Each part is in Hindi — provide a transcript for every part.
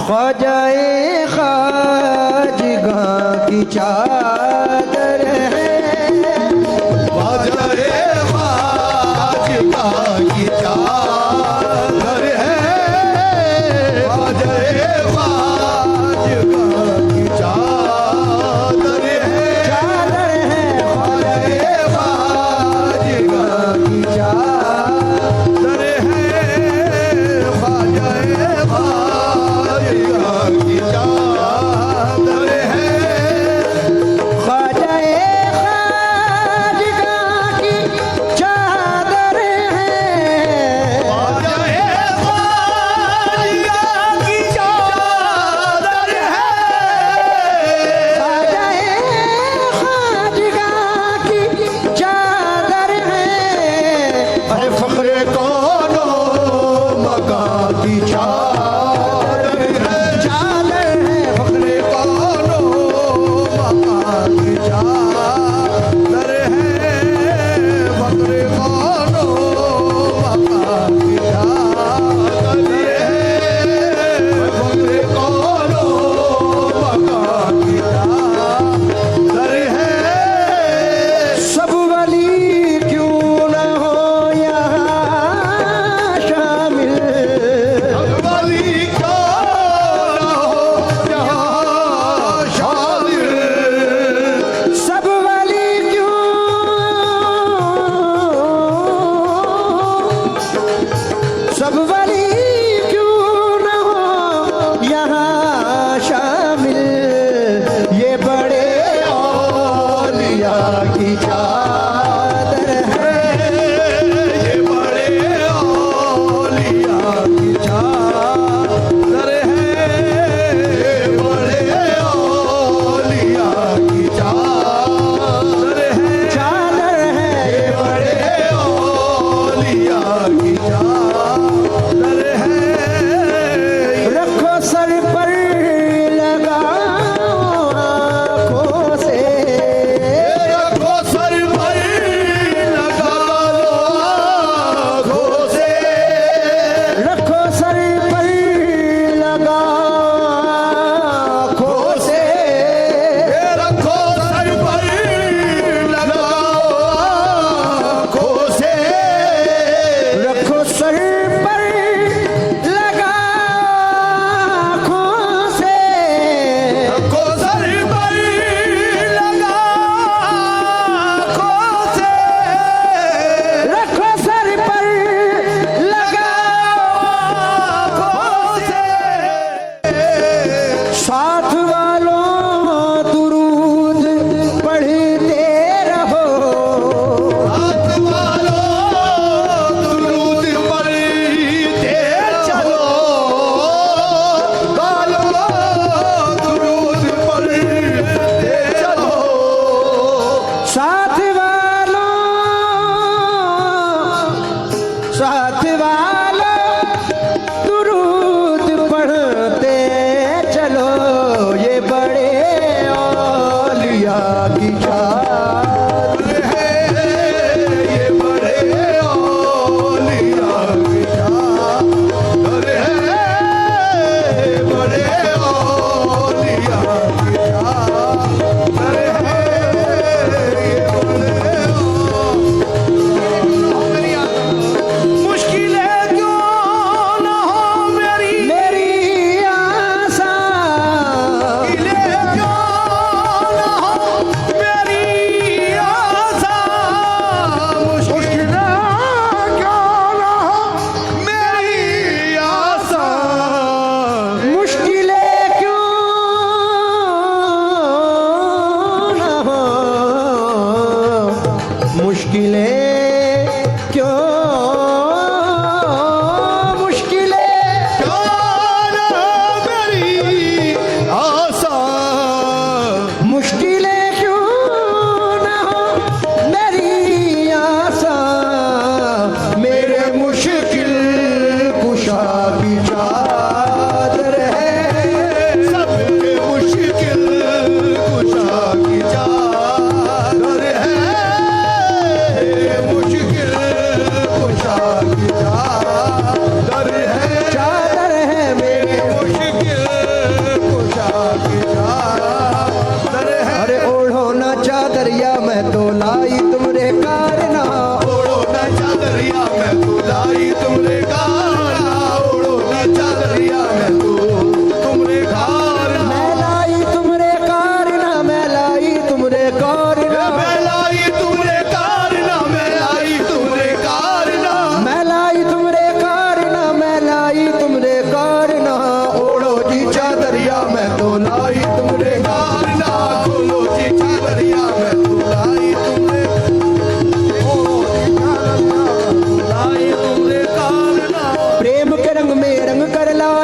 ख्वाजाए खाजगां की चादर है, ख्वाजाए खाजगां की चादर है, ख्वाजाए खाजगां की चादर है, चादर है ख्वाजाए खाजगां की चादर है, ख्वाजाए खाजगां की चादर है। ख्वाजाए खाजगां की चादर है, ख्वाजाए खाजगां की चादर है, ख्वाजाए खाजगां की चादर है। अरे फखरे कौनो मकान की चादर है, चादर है फखरे कौनो मकान की चादर है, फखरे कौनो मकान की चादर है, फखरे कौनो मकान की चादर है। सब वली क्यों न हो यहाँ शामिल, सब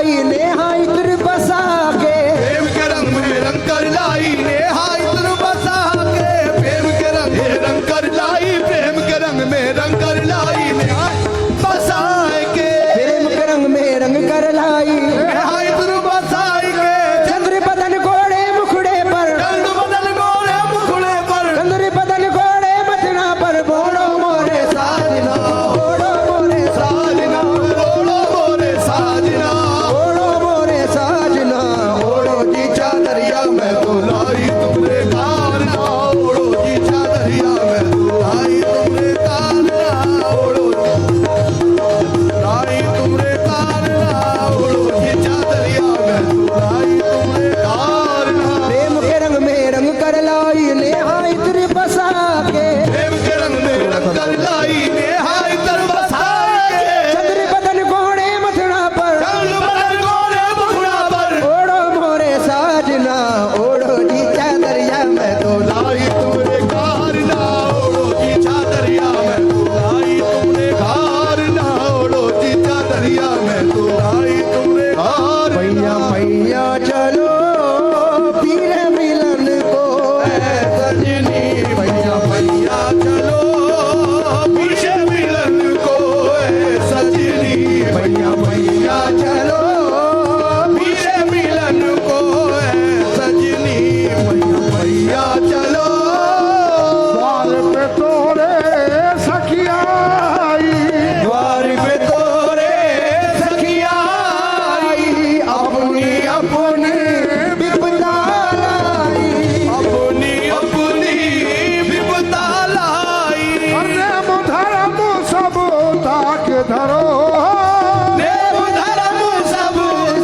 लाई नेहा इत्र बसा के प्रेम के रंग में रंग कर लाई नेहा इत्र बसा के प्रेम के रंग में रंग कर लाई प्रेम के रंग में रंग कर लाई नेहा बसा के प्रेम के रंग में रंग कर लाई नेहा इत्र बसा के चंद्र बदन घोड़े मुखड़े पर चंद बदल गोरे मुखड़े पर चंद्र बदन घोड़े मथना पर बोलो मोरे साजना बोलो मोरे साजना बोलो मोरे साजना बोलो मोरे साजना ओढ़ो जी चादरिया मैं तो लाई तुमरे कारना ओढ़ो जी चादरिया मैं तो लाई तुमरे कारना ओढ़ो लाई तुमरे कारना ओढ़ो जी चादरिया मैं तो लाई तुमरे कारना प्रेम के रंग में रंग कर लाई नेहा इत्र बसा के प्रेम के रंग में रंग कर लाई नेहा इतर बसा के चंद्र बदन घोड़े मथना पर चंद बदल गोरे मुखड़ा पर ओढ़ो मोरे साजना ओढ़ो जी चादरिया मैं तो लाई तुमरे कारना ओढ़ो जी चादरिया मैं तो लाई तुमरे कारना ओढ़ो जी चादरिया मैं तो लाई तुमरे कारना मैया मैया चलो पीर मिलन को सजनी भैया भैया चलो पीछे मिलन को सजनी भैया भैया चलो पीछे मिलन को सजनी भैया भैया चलो द्वार पे तोरे सखिया आई, द्वार पे तोरे सखिया आई अपनी अपनी विपदा लाई अपनी अपनी विपदा लाई अरे मुधरम सब ताक धरो, देव धर्म सब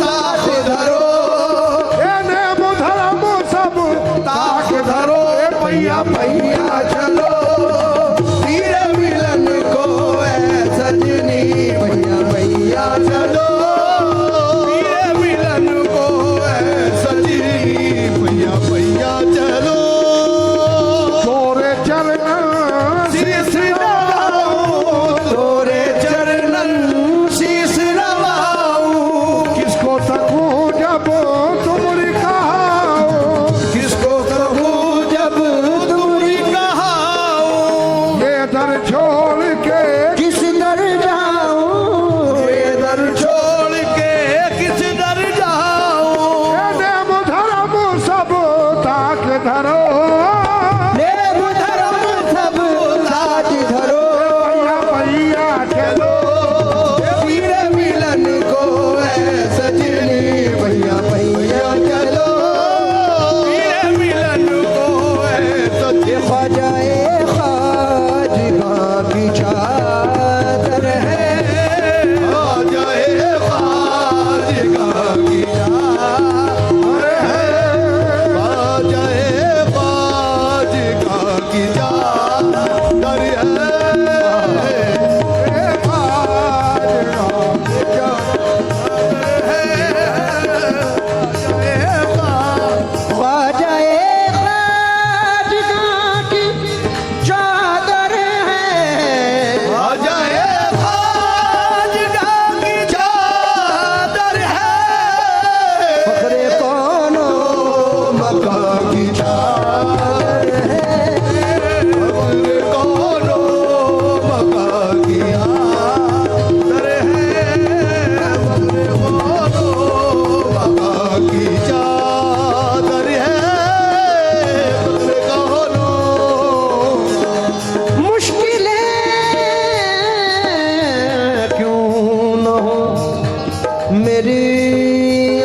साथ धरो एने मुधरम सब ताक धरो भैया भैया चलो पीर मिलन को सजनी भैया भैया चलो पीर मिलन को सजनी भैया भैया चलो तोरे चरण शीश नवाऊं तोरे चरणन शीश नवाऊं किसको सकूं जब तुमरी कहाओ, किसको कहूँ जब दूरी कहाऊं ये दर छोड़ के किस दर जाऊं ये दर छोड़ के किस दर जाऊं एने मुधरम सब ताक धरो, देव धर्म सब साथ धरो भैया भैया चलो पीर मिलन को सजनी भैया भैया चलो पीर मिलन को सजनी बजाए खाजगा की चादर है आ जाए बाजगा की चादर है आ जाए बाजगा की चादर बजाए खाजगा की चादर है आ जाए बाजगा की चादर है फखरे कौनो मका की चादर है फक्र कौनो मका की चादर है फक्र कौनो मका की चादर है फक्र कौनो मुश्किलें क्यों न हो मेरी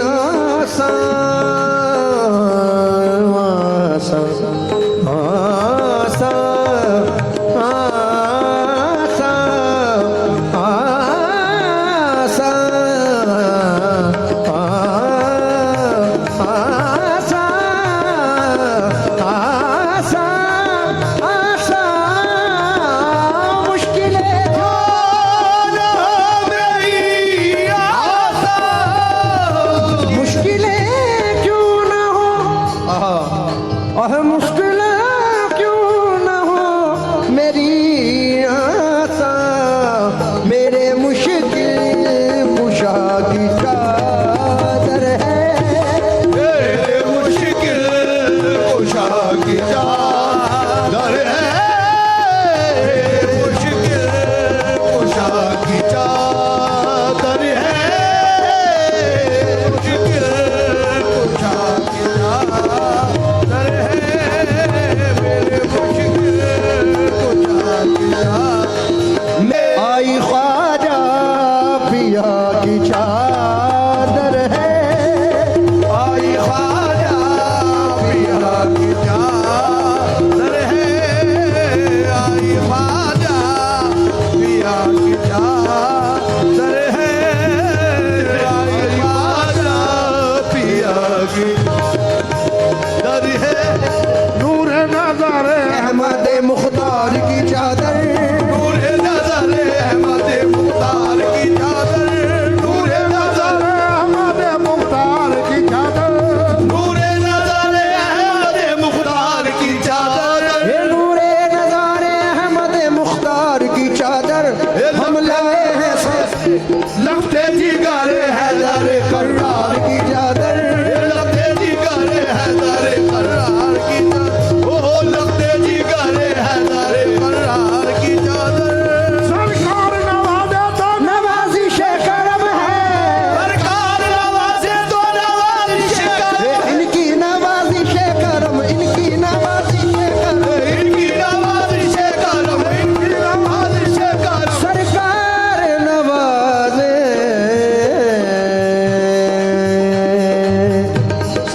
आसान आसान आसान मुश्किलें क्यों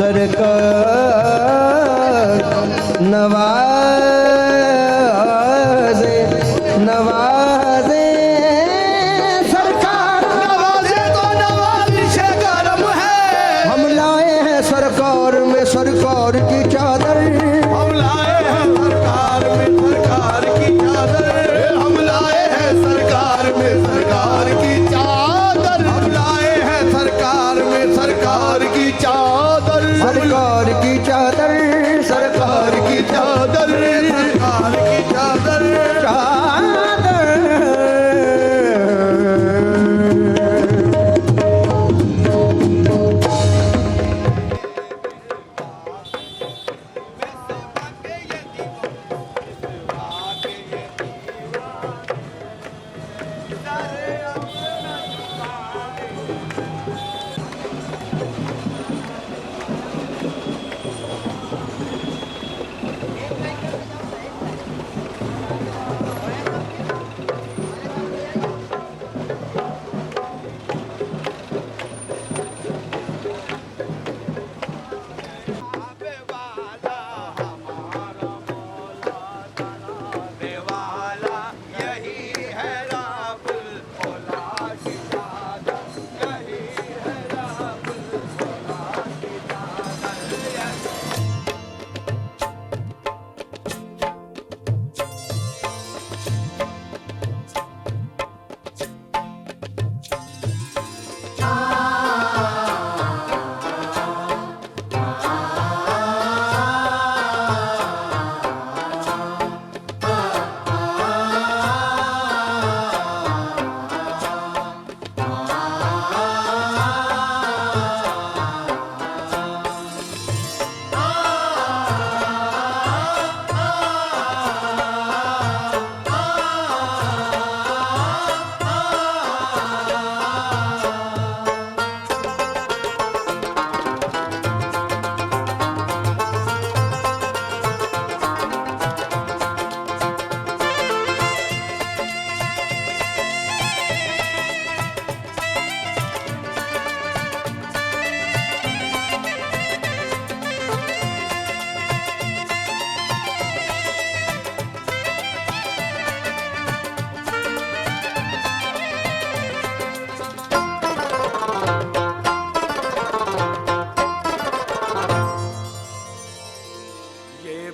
सरकार नवाजे नवाजे सरकार नवाजे तो नवाज़िश करम है। हम लाए हैं सरकार में सरकार की चादर हम लाए हैं सरकार में सरकार की चादर। हम लाए हैं सरकार में सरकार की चादर। हम लाए हैं सरकार में सरकार की चादर। सरकार की चादर सरकार की चादर सरकार की चादर।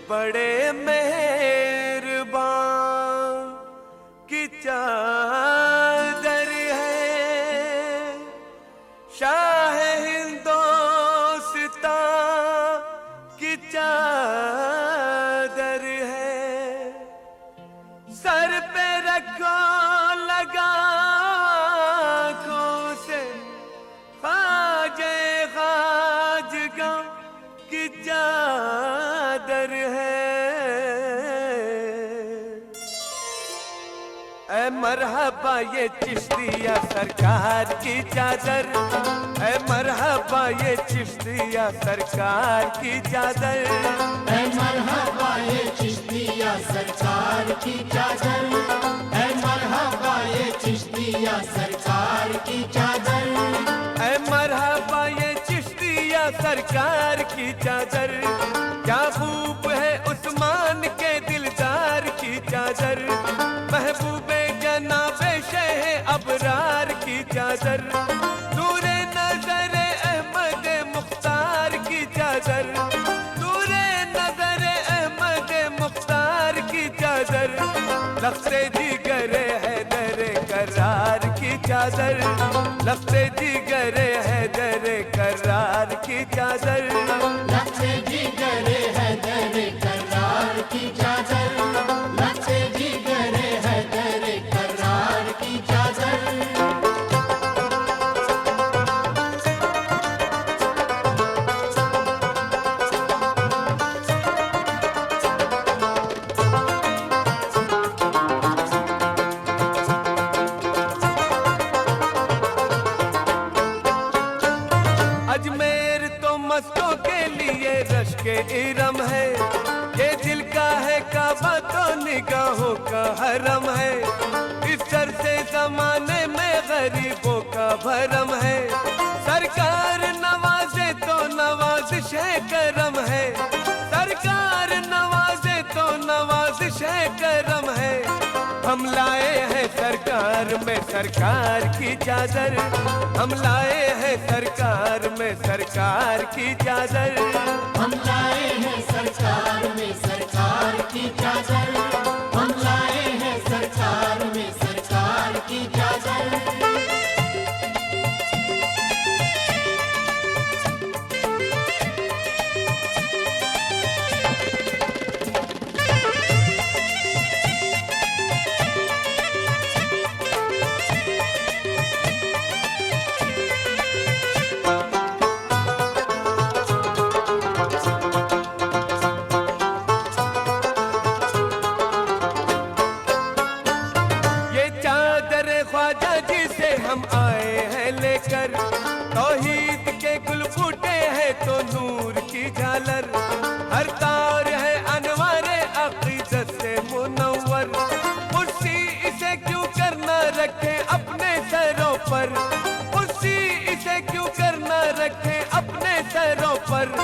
बड़े मेहरबान की चादर है, शाह हिंदोस्तां की चादर है। सर पे रखो लगा से ख्वाजे ख्वाजगा की चादर है। ऐ मरहबा ये चिश्तिया सरकार की चादर, ऐ मरहबा ये चिश्तिया सरकार की चादर। ऐ मरहबा ये चिश्तिया सरकार की चादर, ऐ मरहबा ये चिश्तिया सरकार की चादर। ऐ मरहबा ये चिश्तिया सरकार की चादर, क्या खूब है उस्मान के दिलदार की चादर। महबूबे जनाबे शेह अबरार की चादर, नूरे नजर अहमद मुख्तार की चादर, नूरे नजर अहमद मुख्तार की चादर। लफ्ज़े जिगर हैदर करार की चादर, लफ्ज़े जिगर हैदर करार की चादर। लफ्ज़े जिगर हैदर करार की चादर, लफ्ज़े जिगर हैदर करार की चादर। अजमेर तो मस्तों के लिए रश के इरम है, ये दिल का है काबा तो निगाहों का हरम है। इस सर से जमाने में गरीबों का भरम है, सरकार नवाजे तो नवाजिश नवाज़िशे करम है, सरकार नवाजे तो नवाज़िशे करम है। हम लाए हैं सरकार में सरकार की चादर, हम लाए हैं सरकार में सरकार की चादर। हम लाए हैं सरकार में सरकार की चादर, हम लाए हैं सरकार में सरकार की चादर। हम आए हैं लेकर, तौहीद के गुल फूटे हैं तो नूर की झालर। हर तार है अनवारे अकीदत से मुनव्वर, कुर्सी इसे क्यों करना रखे अपने सरों पर, कुर्सी इसे क्यों करना रखे अपने सरों पर।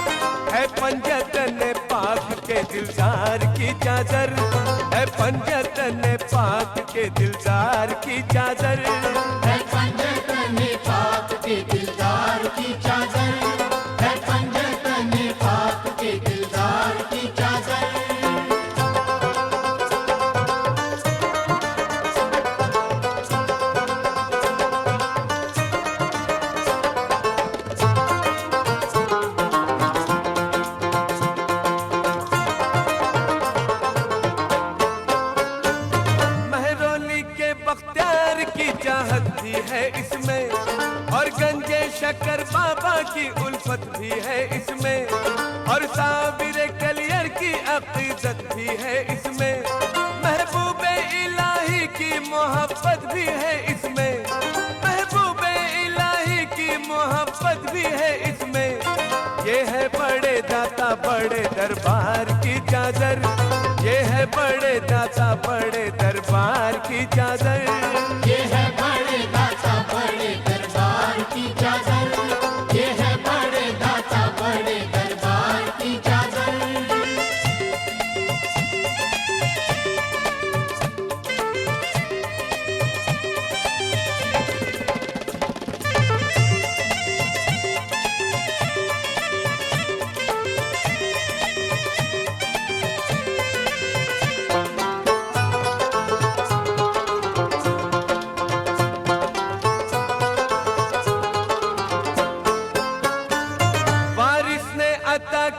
है पंजतन पाक के दिलदार की चादर, है पंजतन पाक के दिलदार की चादर। है पंजतन पाक के दिलदार की चादर, है पंजतन पाक के दिलदार की चादर। है इसमें और गंजे शक्कर बाबा की उल्फत भी है इसमें, और साबिर कलियर की अकीदत भी है इसमें। महबूबे इलाही की मोहब्बत भी है इसमें, महबूबे इलाही की मोहब्बत भी है इसमें। ये है बड़े दाता बड़े दरबार की चादर, ये है बड़े दाता बड़े दरबार की चादर। ये है बड़े दाता बड़े दरबार की चादर, ये है बड़े दाता बड़े दरबार की चादर।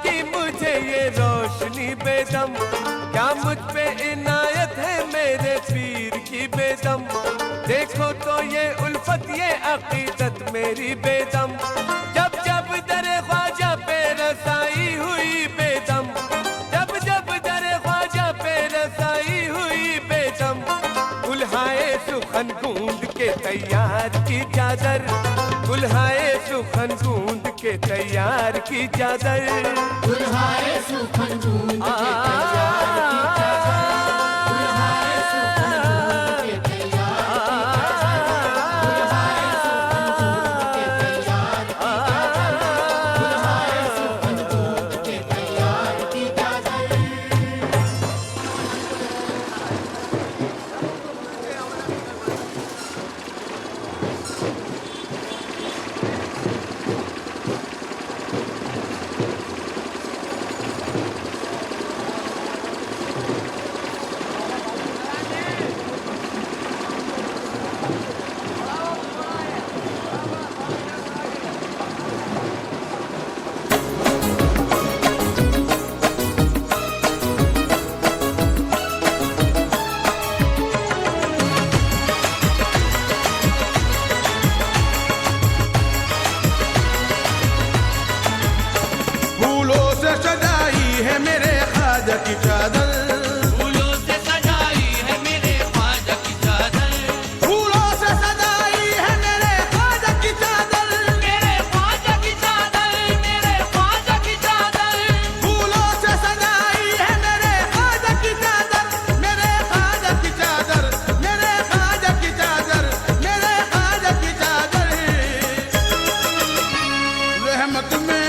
की मुझे ये रोशनी बेदम, क्या मुझ पे इनायत है मेरे पीर की बेदम। देखो तो ये उल्फत ये अकीदत मेरी बेदम, जब जब दरे ख्वाजा पे रसाई हुई बेदम, जब जब दरे ख्वाजा पे रसाई हुई बेदम। कुल्हाए सुखन गूंद के तैयार की चादर, कुल्हाए सुखन गूंद के तैयार की चादर। कुल्हाए सुखन गूंद के तैयार की चादर, कुल्हाए सुखन गूंद के तैयार की चादर, कुल्हाए सुखन गूंद के तैयार की चादर, कुल्हाए सुखन गूंद के की चादर, फूलों से सजाई है मेरे ख्वाजा की चादर, फूलों से सजाई है मेरे ख्वाजा की चादर, मेरे ख्वाजा की चादर, मेरे ख्वाजा की चादर। फूलों से सजाई है मेरे ख्वाजा की चादर, मेरे ख्वाजा की चादर, मेरे ख्वाजा की चादर, मेरे ख्वाजा की चादर। रहमत में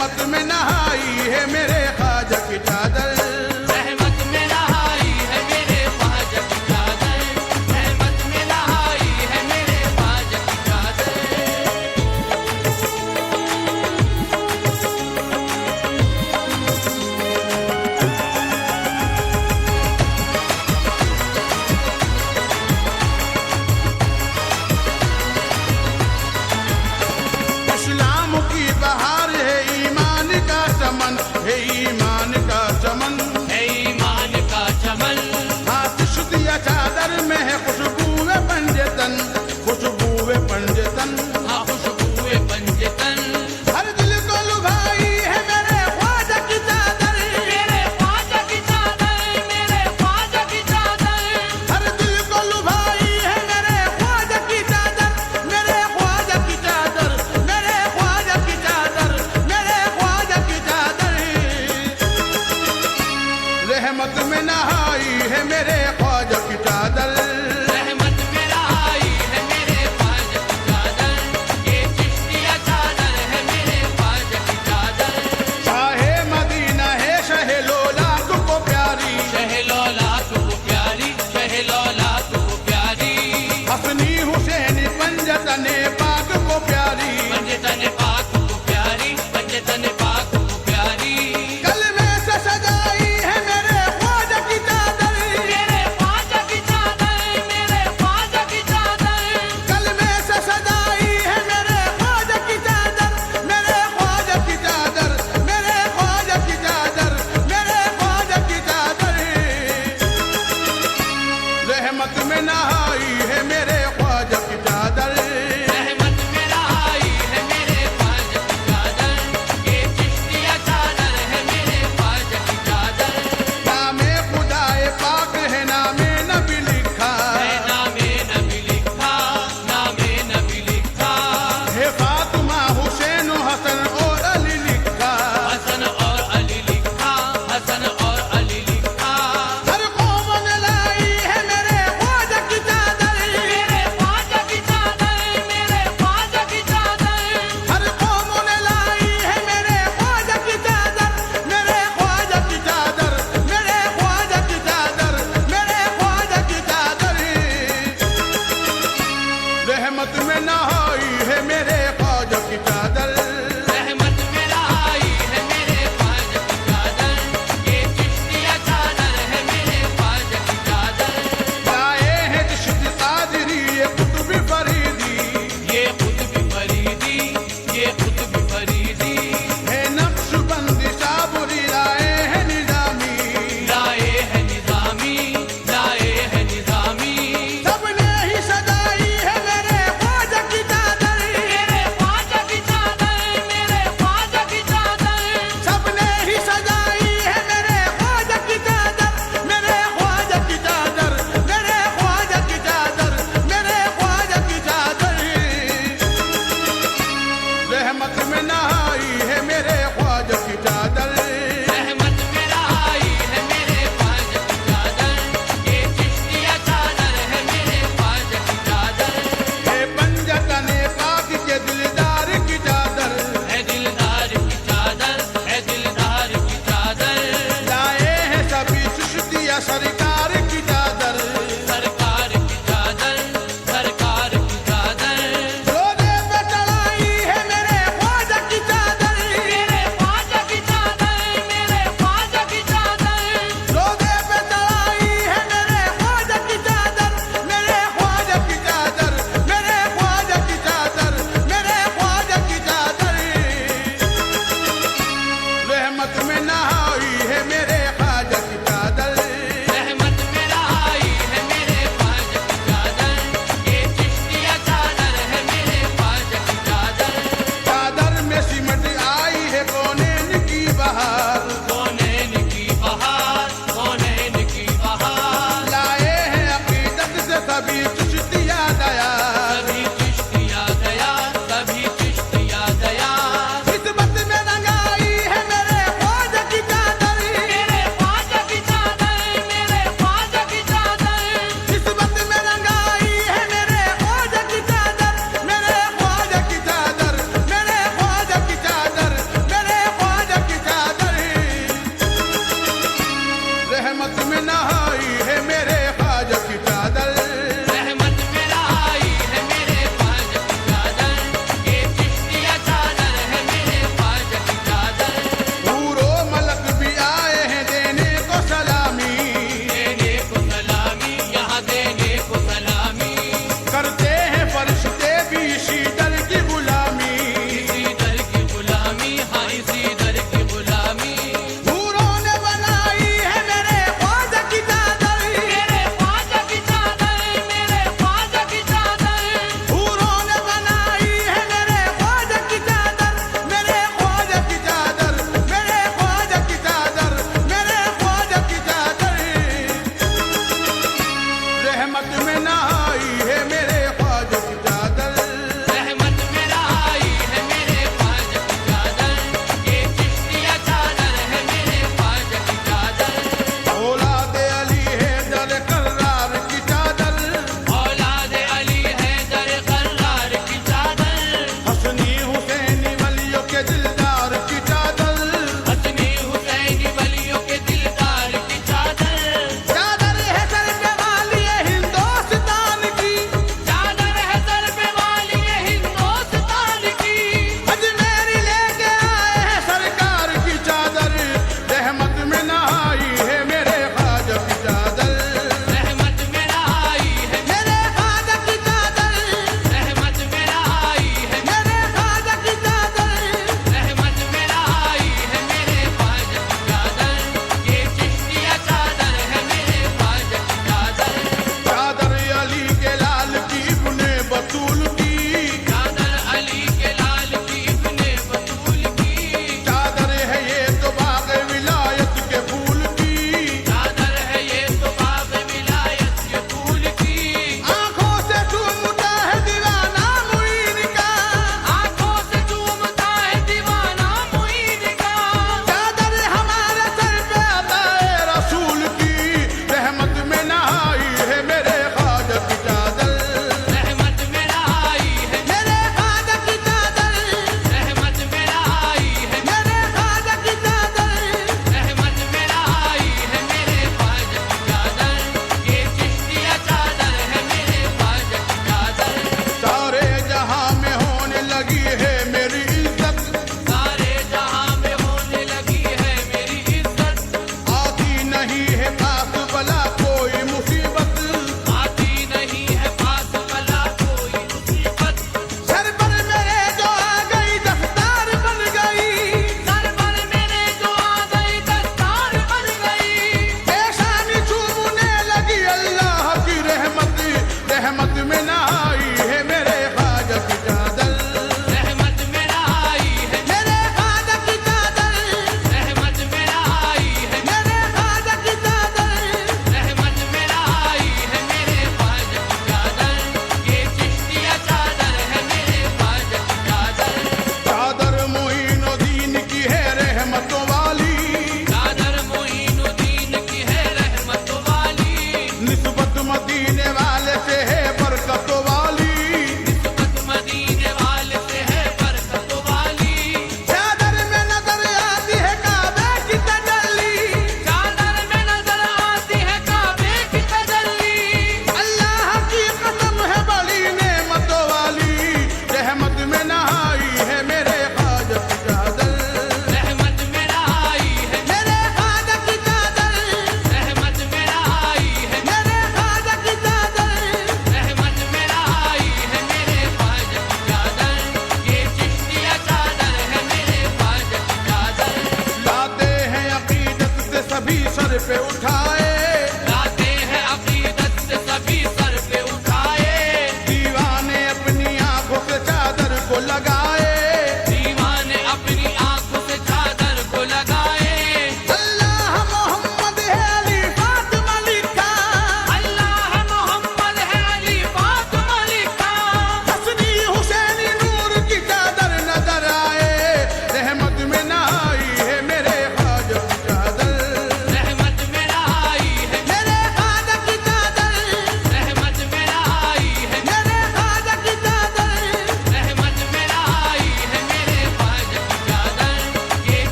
रहमत में नहाई है मेरे ख्वाजा की चादर। रहमत में नहाई है मेरे ख्वाजा की चादर, रहमत में नहाई है मेरे ख्वाजा की चादर। इस्लाम की बहार है ईमान का चमन है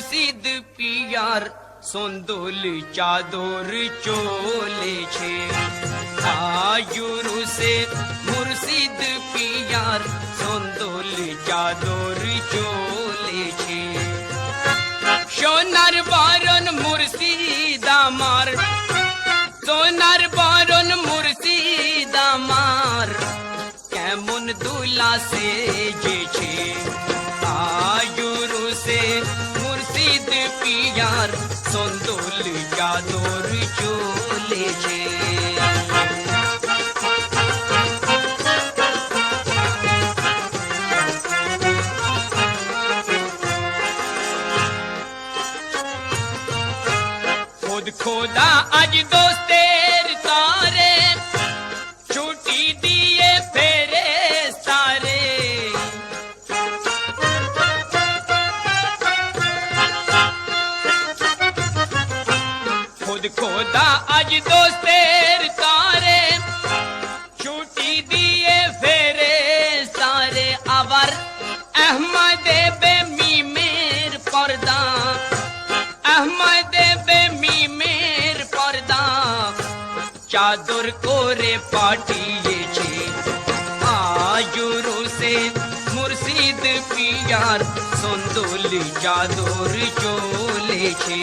মুর্শিদ পিয়ার সন্দোল চাদর চলেছে আয়ুরুসে মুর্শিদ পিয়ার সন্দোল চাদর চলেছে সোনার বরণ মুর্শিদ আমার সোনার বরণ মুর্শিদ আমার কেমন দুলা সেজেছে আয়ুরুসে মুর্শিদ পিয়ার সন্দোল চাদর চলেছে खुद खोदा आज दोस्तेर तारे छुट्टी दिए फेरे सारे खुद खोदा आज दोस्तेर तारे छुट्टी दिए फेरे सारे आवर अहमद बेमी मेर पर्दा अहमद বেমিমের পর্দা চাদর করে পাঠিয়েছে আয়ুরুসে মুর্শিদ পিয়ার সন্দোল চাদর চলেছে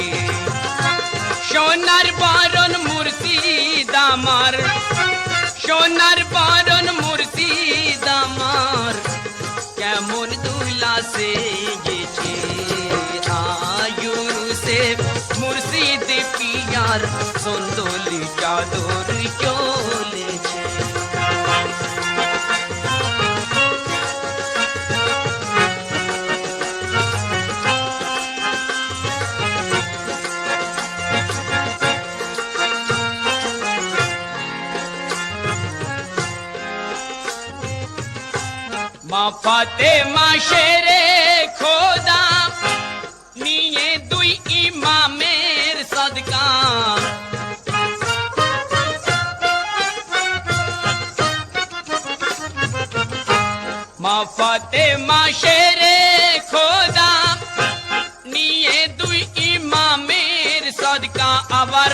সোনার বরণ মুর্শিদ আমার সোনার বরণ মুর্শিদ আমার কেমন দুলা সেজেছে আয়ুরুসে মুর্শিদ পিয়ার সন্দোল চাদর চলেছে মা ফাতেমা শেরে খোদা নিয়ে দুই ইমামের সদকা মা ফাতেমা শেরে খোদা নিয়ে দুই ইমামের সদকা আবার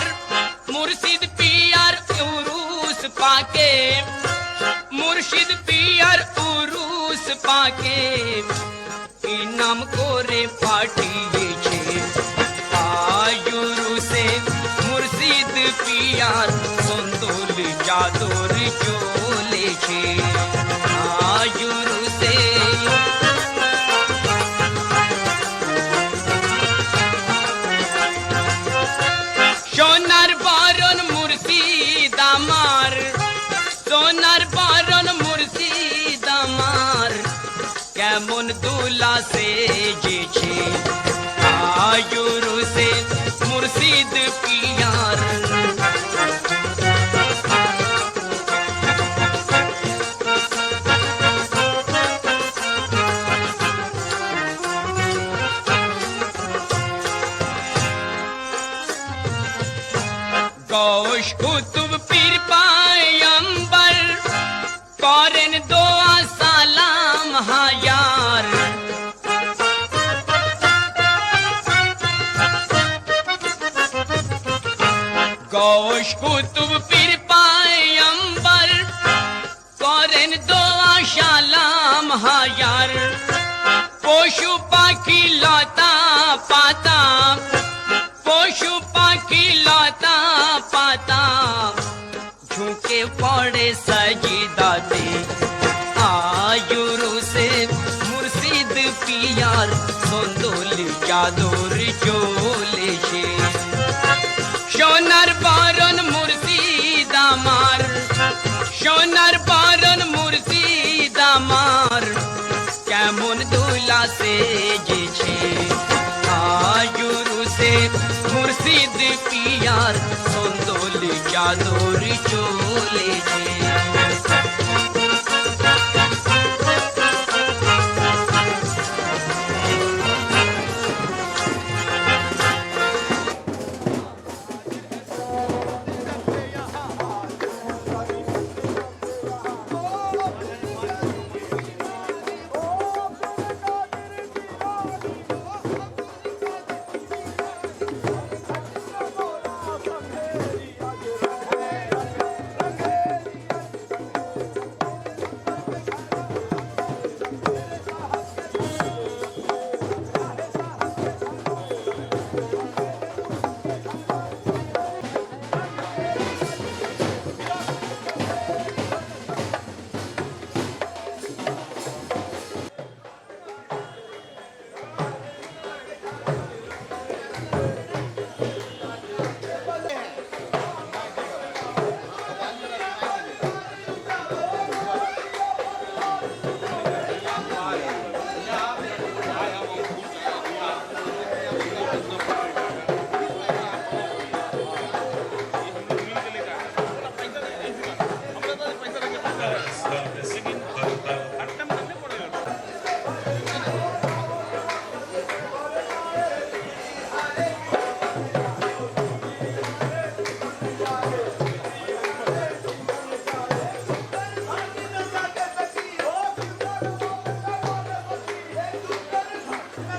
মুর্শিদ পিয়ার উরুস পাকে মুর্শিদ পিয়ার উরুস পাকে ইনাম করে পাঠিয়েছে আয়ুরুসে মুর্শিদ পিয়ার সন্দোল চাদর চলেছে আয়ুরুসে সোনার বরণ মুর্শিদ আমার সোনার বরণ মুর্শিদ আমার কেমন দুলা সেজেছে আয়ুরুসে মুর্শিদ পিয়ার গৌশ কুতুব পীর পায়ম্বর করেন দোয়া সালাম হায়ার গৌশ কুতুব পীর পায়ম্বর করেন দোয়া সালাম হায়ার পশু পাখি লতা পাতা পশু পাখি লতা পাতা ঝুঁকে পড়ে সজদাতে আয়ুরুসে মুর্শিদ পিয়ার সন্দোল চাদর চলেছে সোনার বরণ মুর্শিদ আমার সোনার বরণ মুর্শিদ আমার কেমন দুলা সেজেছে আয়ুরুসে মুর্শিদ পিয়ার সন্দোল চাদর চলেছে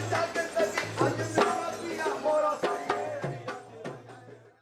जग